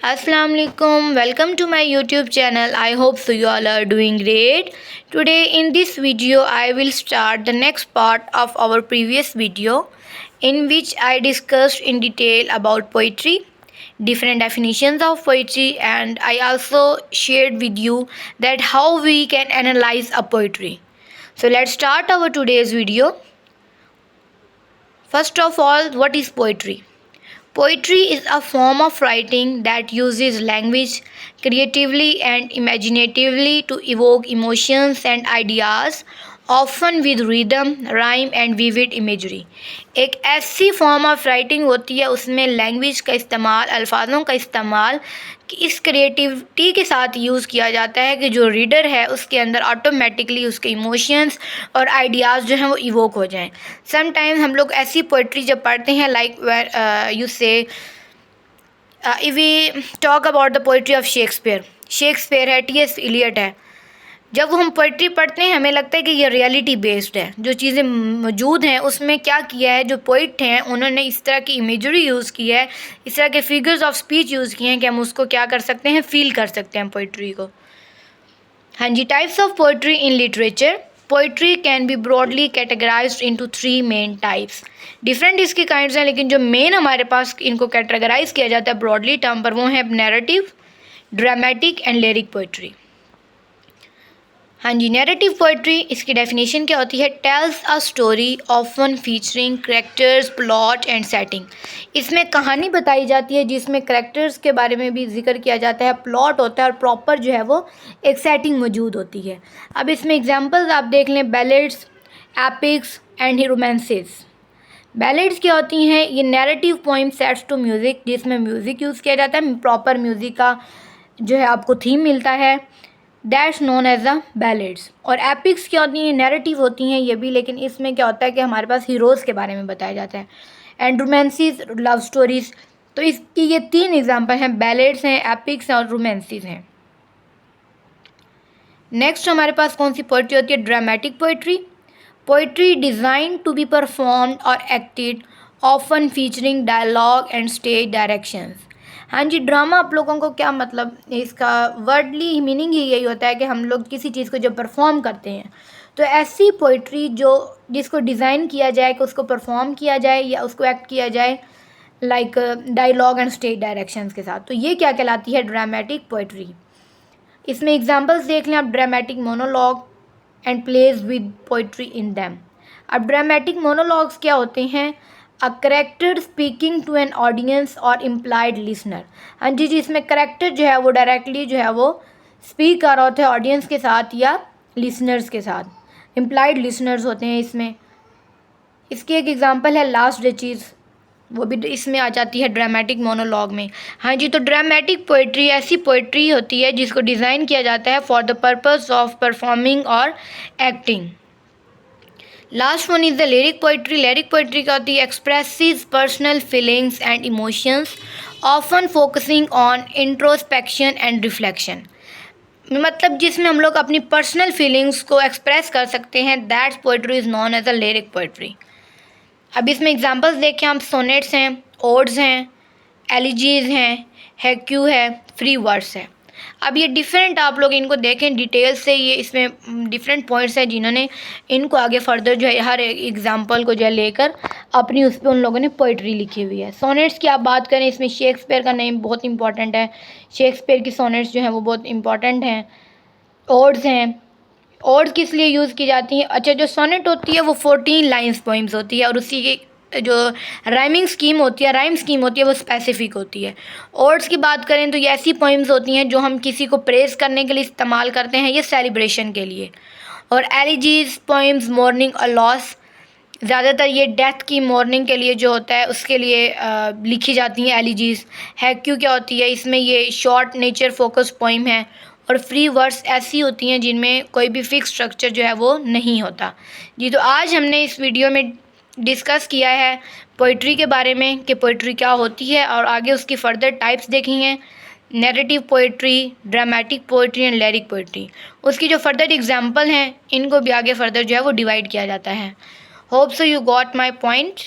Assalamualaikum, welcome to my YouTube channel. I hope so you all are doing great. Today in this video I will start the next part of our previous video in which I discussed in detail about poetry, different definitions of poetry, and I also shared with you that how we can analyze a poetry. So let's start our today's video. First of all, what is poetry? Poetry is a form of writing that uses language creatively and imaginatively to evoke emotions and ideas, often with rhythm, rhyme and vivid imagery. एक ऐसी form of writing होती है उसमें language का इस्तेमाल, अल्फाजों का इस्तेमाल इस क्रिएटिविटी के साथ यूज़ किया जाता है कि जो रीडर है उसके अंदर ऑटोमेटिकली उसके इमोशंस और आइडियाज़ जो हैं वो इवोक हो जाएं. समटाइम्स हम लोग ऐसी पोइट्री जब पढ़ते हैं like you say if we talk about the poetry of Shakespeare है, T.S. इलियट है. जब हम पोइट्री पढ़ते हैं हमें लगता है कि ये रियलिटी बेस्ड है, जो चीज़ें मौजूद हैं उसमें क्या किया है, जो पोइट हैं उन्होंने इस तरह की इमेजरी यूज़ की है, इस तरह के फिगर्स ऑफ स्पीच यूज़ किए हैं कि हम उसको क्या कर सकते हैं, फील कर सकते हैं पोइट्री को. हाँ जी, types of poetry in literature. Poetry can be broadly categorized into 3 main types. Different इसकी काइंड्स हैं, लेकिन जो मेन हमारे पास इनको कैटेगराइज किया जाता है ब्रॉडली टर्म पर वो है narrative, dramatic and lyric poetry. हाँ जी, नैरेटिव पोइट्री इसकी डेफिनेशन क्या होती है? Tales a story often featuring characters, plot and setting. इसमें कहानी बताई जाती है जिसमें करेक्टर्स के बारे में भी जिक्र किया जाता है, प्लॉट होता है और प्रॉपर जो है वो एक सेटिंग मौजूद होती है. अब इसमें एग्जांपल्स आप देख लें, ballads, epics and romances. Ballads क्या होती हैं? ये narrative poem sets to music, जिसमें म्यूज़िक यूज़ किया जाता है, प्रॉपर म्यूज़िक का जो है आपको थीम मिलता है, that's known as a ballads. और एपिक्स क्या होती हैं? नैरेटिव होती हैं ये भी, लेकिन इसमें क्या होता है कि हमारे पास हीरोज़ के बारे में बताया जाता है. And romances, love stories. तो इसकी ये 3 एग्जांपल हैं, बैलेड्स हैं, एपिक्स हैं और रोमांसेस हैं. नेक्स्ट हमारे पास कौन सी पोइट्री होती है? Dramatic poetry. Poetry designed to be performed और acted, often featuring dialogue and stage directions. हाँ जी, ड्रामा आप लोगों को क्या मतलब, इसका वर्डली मीनिंग ही यही होता है कि हम लोग किसी चीज़ को जब परफॉर्म करते हैं तो ऐसी पोइट्री जिसको डिज़ाइन किया जाए कि उसको परफॉर्म किया जाए या उसको एक्ट किया जाए like dialogue and stage directions के साथ, तो ये क्या कहलाती है? Dramatic poetry. इसमें एग्जांपल्स देख लें आप, dramatic monologue and plays with poetry in them. अब ड्रामेटिक मोनोलॉग्स क्या होते हैं? A character speaking to an audience और इम्प्लाइड लिसनर. हाँ जी, इसमें करेक्टर जो है वो डायरेक्टली जो है वो स्पीक कर रहा होता है ऑडियंस के साथ या लिसनर्स के साथ. इम्प्लाइड लिसनर्स होते हैं इसमें. इसकी एक एग्जांपल है लास्ट डचीज़, वो भी इसमें आ जाती है ड्रामेटिक मोनोलॉग में. हाँ जी, तो ड्रामेटिक पोइट्री ऐसी पोइट्री होती है जिसको डिज़ाइन किया जाता है for the purpose of performing और acting. Last one is the lyric poetry. Lyric poetry क्या होती है? Expresses personal feelings and emotions, often focusing on introspection and reflection. मतलब जिसमें हम लोग अपनी पर्सनल फीलिंग्स को एक्सप्रेस कर सकते हैं, that's poetry is known as a lyric poetry. अब इसमें एग्जांपल्स देखें हम, सोनेट्स हैं, ओड्स हैं, एलिजीज हैं, हैक्यू है, फ्री वर्स है. अब ये डिफरेंट आप लोग इनको देखें डिटेल से, ये इसमें डिफरेंट पॉइंट्स हैं जिन्होंने इनको आगे फर्दर जो है हर एग्जांपल को जो है लेकर अपनी उस पर उन लोगों ने पोइट्री लिखी हुई है. सोनेट्स की आप बात करें, इसमें शेक्सपियर का नेम बहुत इंपॉर्टेंट है. शेक्सपियर की सोनेट्स जो हैं वो बहुत इंपॉर्टेंट हैं. ओड्स हैं. ओड्स किस लिए यूज़ की जाती हैं? अच्छा, जो सोनेट होती है वो 14 लाइन्स पोइम्स होती है और उसी की जो राइमिंग स्कीम होती है, राइम स्कीम होती है, वो स्पेसिफिक होती है. ओड्स की बात करें तो ये ऐसी पोइम्स होती हैं जो हम किसी को प्रेज़ करने के लिए इस्तेमाल करते हैं या सेलिब्रेशन के लिए. और एलिजीज पोइम्स मॉर्निंग और लॉस, ज़्यादातर ये डेथ की मॉर्निंग के लिए जो होता है उसके लिए लिखी जाती हैं एलिजीज. हैक्यू क्या होती है? इसमें ये शॉर्ट नेचर फोकस पोइम है. और फ्री वर्ड्स ऐसी होती हैं जिनमें कोई भी फिक्स स्ट्रक्चर जो है वो नहीं होता. जी, तो आज हमने इस वीडियो में डिस्कस किया है पोइट्री के बारे में कि पोइट्री क्या होती है और आगे उसकी फ़र्दर टाइप्स देखी हैं, narrative poetry, dramatic poetry and lyric poetry. उसकी जो फर्दर एग्जांपल हैं इनको भी आगे फर्दर जो है वो डिवाइड किया जाता है. Hope so you got my point.